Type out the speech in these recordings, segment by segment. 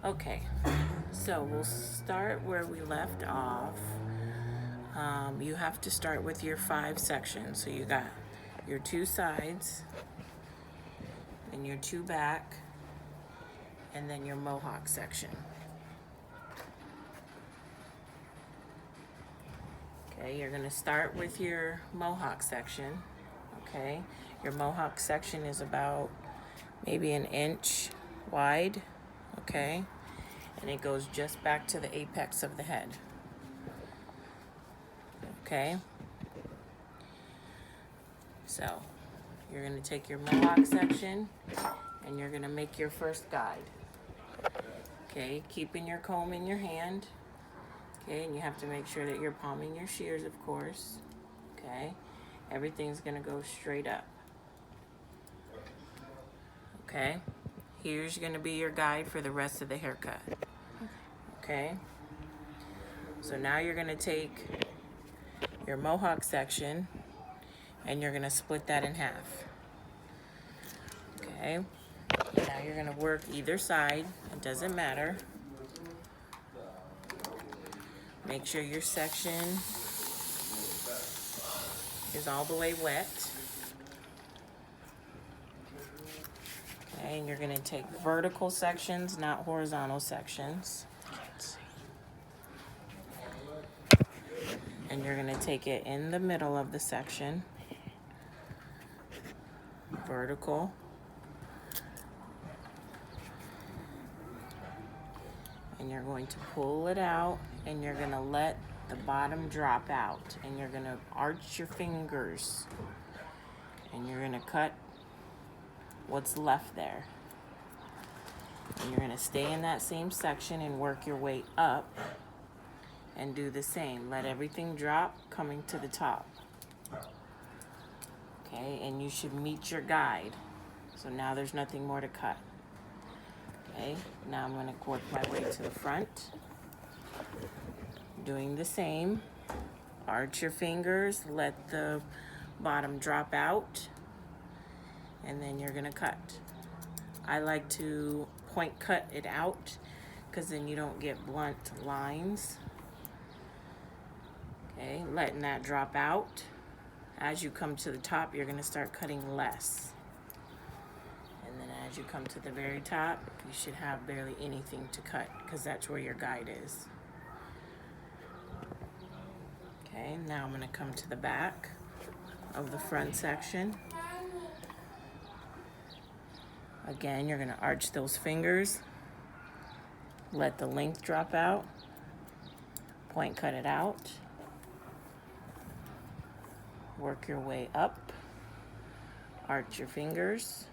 Okay, so we'll start where we left off. You have to start with your 5 sections. So you got your 2 sides, and your 2 back, and then your mohawk section. Okay, you're gonna start with your mohawk section. Okay, your mohawk section is about maybe an inch wide. Okay, and it goes just back to the apex of the head. Okay, so you're gonna take your mohawk section and you're gonna make your first guide. Okay, keeping your comb in your hand. Okay, and you have to make sure that you're palming your shears, of course. Okay, everything's gonna go straight up. Okay, here's gonna be your guide for the rest of the haircut. Okay, so now you're gonna take your mohawk section and you're gonna split that in half. Okay, now you're gonna work either side, it doesn't matter. Make sure your section is all the way wet. Okay, and you're gonna take vertical sections, not horizontal sections. And you're gonna take it in the middle of the section. Vertical. And you're going to pull it out and you're gonna let the bottom drop out and you're gonna arch your fingers and you're gonna cut what's left there. And you're gonna stay in that same section and work your way up and do the same. Let everything drop coming to the top. Okay, and you should meet your guide. So now there's nothing more to cut. Okay, now I'm gonna work my way to the front. Doing the same. Arch your fingers, let the bottom drop out, and then you're gonna cut. I like to point cut it out because then you don't get blunt lines. Okay, letting that drop out. As you come to the top, you're gonna start cutting less. And then as you come to the very top, you should have barely anything to cut because that's where your guide is. Okay, now I'm gonna come to the back of the front section. Again, you're gonna arch those fingers, let the length drop out, point cut it out, work your way up, arch your fingers.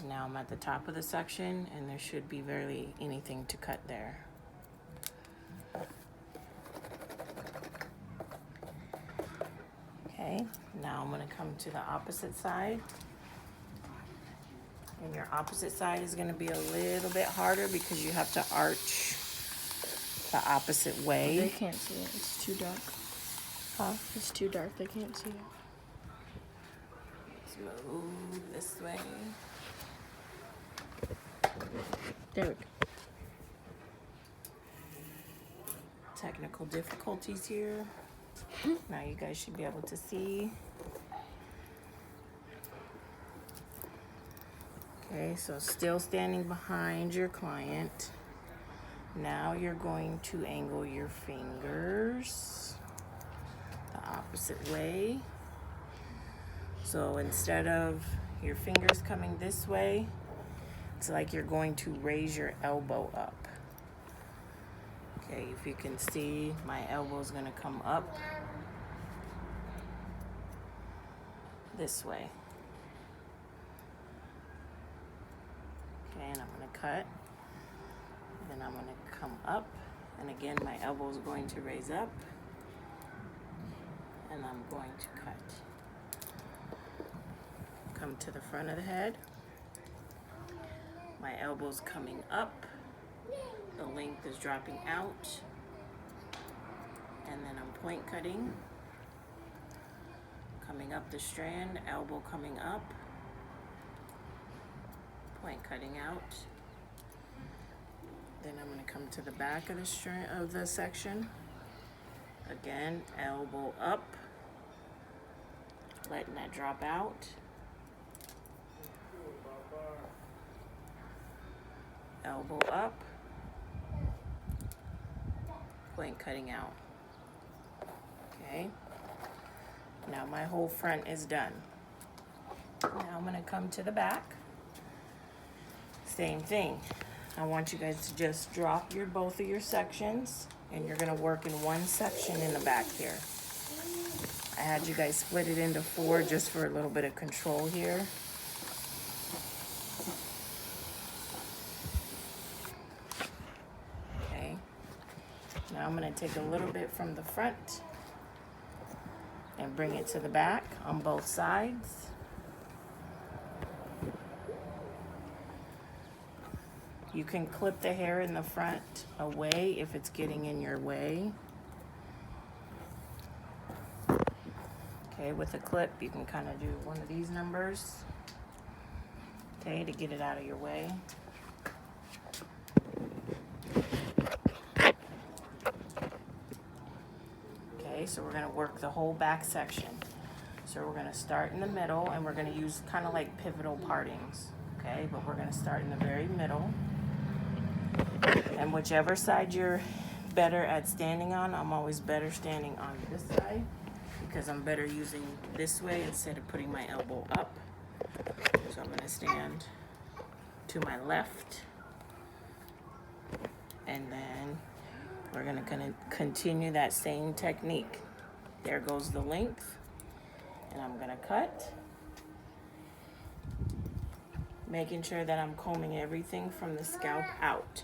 Now I'm at the top of the section and there should be barely anything to cut there. Okay, now I'm gonna come to the opposite side. And your opposite side is gonna be a little bit harder because you have to arch the opposite way. They can't see it, it's too dark. Huh? It's too dark, they can't see it. Let's move this way. There we go. Technical difficulties here. Now you guys should be able to see. Okay, so still standing behind your client. Now you're going to angle your fingers the opposite way. So instead of your fingers coming this way, it's like you're going to raise your elbow up. Okay, if you can see, my elbow is going to come up this way. Okay, and I'm going to cut. Then I'm going to come up. And again, my elbow is going to raise up. And I'm going to cut. Come to the front of the head. My elbow's coming up. The length is dropping out. And then I'm point cutting. Coming up the strand, elbow coming up. point cutting out. Then I'm going to come to the back of the section. Again, elbow up, letting that drop out. Elbow up, point cutting out. Okay, now my whole front is done. Now I'm going to come to the back. Same thing. I want you guys to just drop both of your sections, and you're going to work in one section in the back here. I had you guys split it into 4 just for a little bit of control here. Okay. Now I'm going to take a little bit from the front and bring it to the back on both sides. You can clip the hair in the front away if it's getting in your way. Okay, with a clip, you can kind of do one of these numbers, okay, to get it out of your way. Okay, so we're going to work the whole back section. So we're going to start in the middle, and we're going to use kind of like pivotal partings, okay, but we're going to start in the very middle. And whichever side you're better at standing on, I'm always better standing on this side because I'm better using this way instead of putting my elbow up. So I'm going to stand to my left, and then we're going to continue that same technique. There goes the length, and I'm going to cut, making sure that I'm combing everything from the scalp out.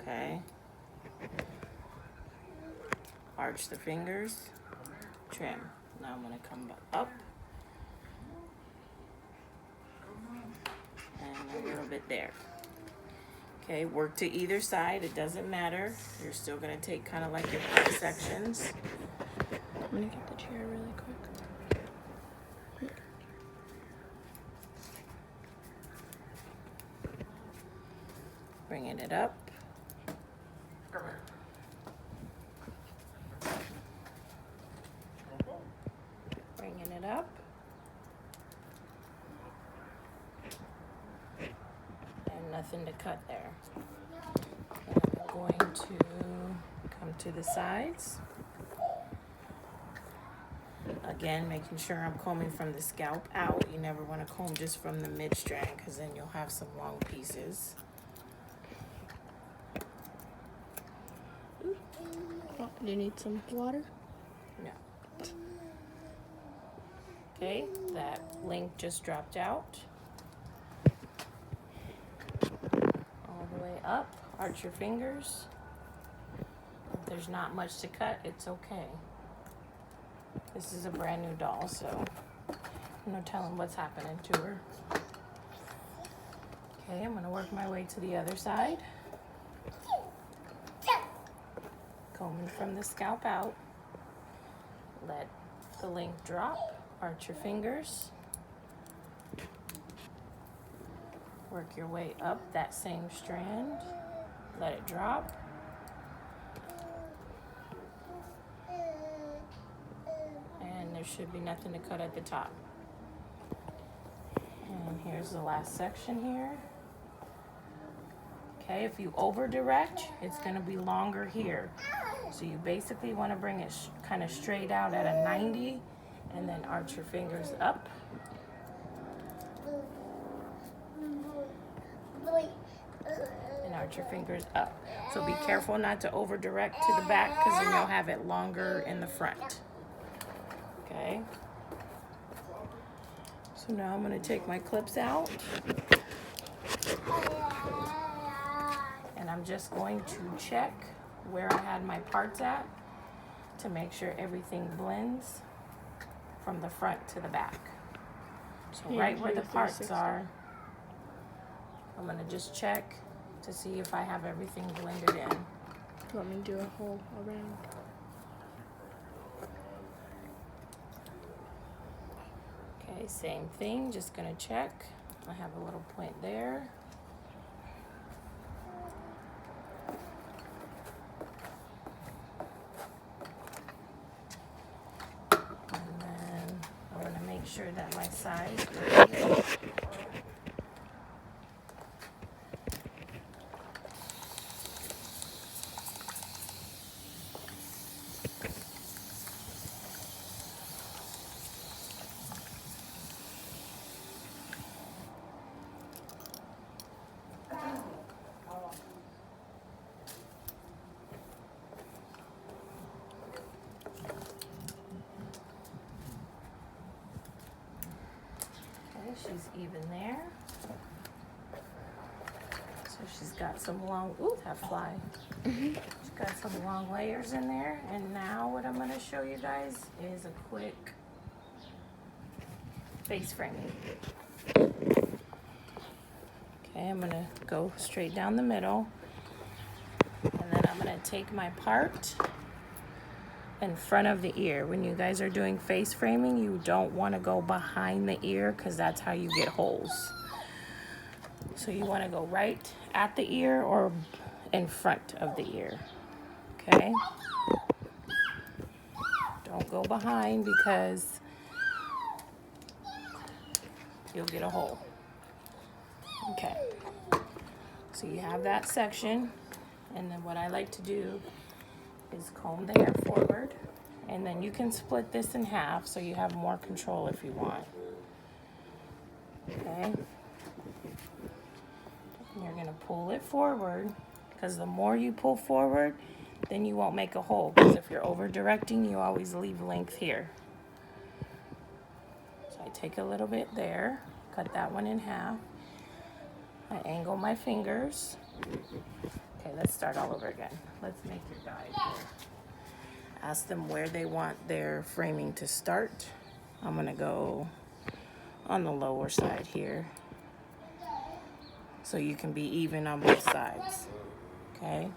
Okay. Arch the fingers, trim. Now I'm going to come up and a little bit there. Okay, work to either side. It doesn't matter. You're still going to take kind of like your 5 sections. I'm going to get the chair really quick. Bringing it up. Bringing it up. And nothing to cut there. And I'm going to come to the sides. Again, making sure I'm combing from the scalp out. You never want to comb just from the mid strand because then you'll have some long pieces. Oh, do you need some water? No. Okay, that link just dropped out. All the way up, arch your fingers. If there's not much to cut, it's okay. This is a brand new doll, so no telling what's happening to her. Okay, I'm gonna work my way to the other side. Combing from the scalp out. Let the link drop. Arch your fingers. Work your way up that same strand. Let it drop. And there should be nothing to cut at the top. And here's the last section here. Okay, if you over direct, it's gonna be longer here. So you basically wanna bring it kind of straight out at a 90 and then arch your fingers up. And arch your fingers up. So be careful not to over direct to the back because then you'll have it longer in the front. Okay. So now I'm gonna take my clips out. And I'm just going to check where I had my parts at to make sure everything blends from the front to the back. So right where the parts are, I'm gonna just check to see if I have everything blended in. You want me to do a hole around? Okay, same thing, just gonna check. I have a little point there. And then I'm going to make sure that my size is she's even there. So she's got some long, ooh, that fly. She's got some long layers in there. And now what I'm going to show you guys is a quick face framing. Okay, I'm going to go straight down the middle. And then I'm going to take my part in front of the ear. When you guys are doing face framing, you don't want to go behind the ear because that's how you get holes. So you want to go right at the ear or in front of the ear. Okay? Don't go behind because you'll get a hole. Okay. So you have that section, and then what I like to do is comb the hair forward, and then you can split this in half so you have more control if you want. Okay? And you're going to pull it forward, because the more you pull forward, then you won't make a hole, because if you're over directing, you always leave length here. So I take a little bit there, cut that one in half. I angle my fingers. Okay, let's start all over again. Let's make your guide here. Ask them where they want their framing to start. I'm gonna go on the lower side here, so you can be even on both sides, okay?